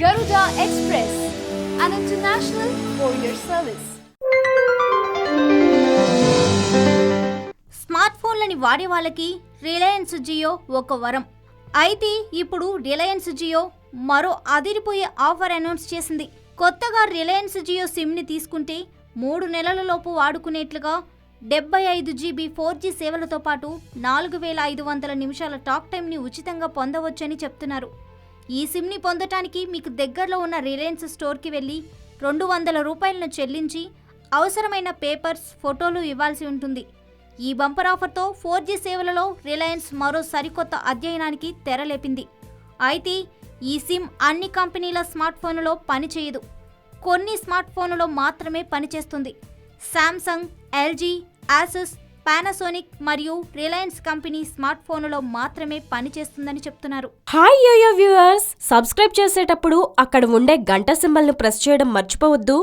Garuda Express, an international courier service. Smart ఫోన్లని వాడే వాళ్ళకి రిలయన్స్ జియో ఒక వరం. అయితే ఇప్పుడు రిలయన్స్ జియో మరో అదిరిపోయే ఆఫర్ అనౌన్స్ చేసింది. కొత్తగా రిలయన్స్ జియో సిమ్ని తీసుకుంటే 3 నెలలలోపు వాడుకునేట్లుగా 75 GB 4G సేవలతో పాటు 4500 నిమిషాల టాక్ టైంని ఉచితంగా పొందవచ్చని చెప్తున్నారు. ఈ సిమ్ని పొందటానికి మీకు దగ్గరలో ఉన్న రిలయన్స్ స్టోర్కి వెళ్ళి 200 రూపాయలను చెల్లించి అవసరమైన పేపర్స్, ఫోటోలు ఇవ్వాల్సి ఉంటుంది. ఈ బంపర్ ఆఫర్తో 4G సేవలలో రిలయన్స్ మరో సరికొత్త అధ్యయనానికి తెరలేపింది. అయితే ఈ సిమ్ అన్ని కంపెనీల స్మార్ట్ ఫోన్లలో పనిచేయదు. కొన్ని స్మార్ట్ ఫోన్లలో మాత్రమే పనిచేస్తుంది. శాంసంగ్, ఎల్జీ, ఆసస్, పానాసోనిక్ మరియు రిలయన్స్ కంపెనీ స్మార్ట్ ఫోన్లలో మాత్రమే పనిచేస్తుందని చెప్తున్నారు. హాయ్ యోయో వ్యూవర్స్, సబ్స్క్రైబ్ చేసేటప్పుడు అక్కడ ఉండే గంట సింబల్ను ప్రెస్ చేయడం మర్చిపోవద్దు.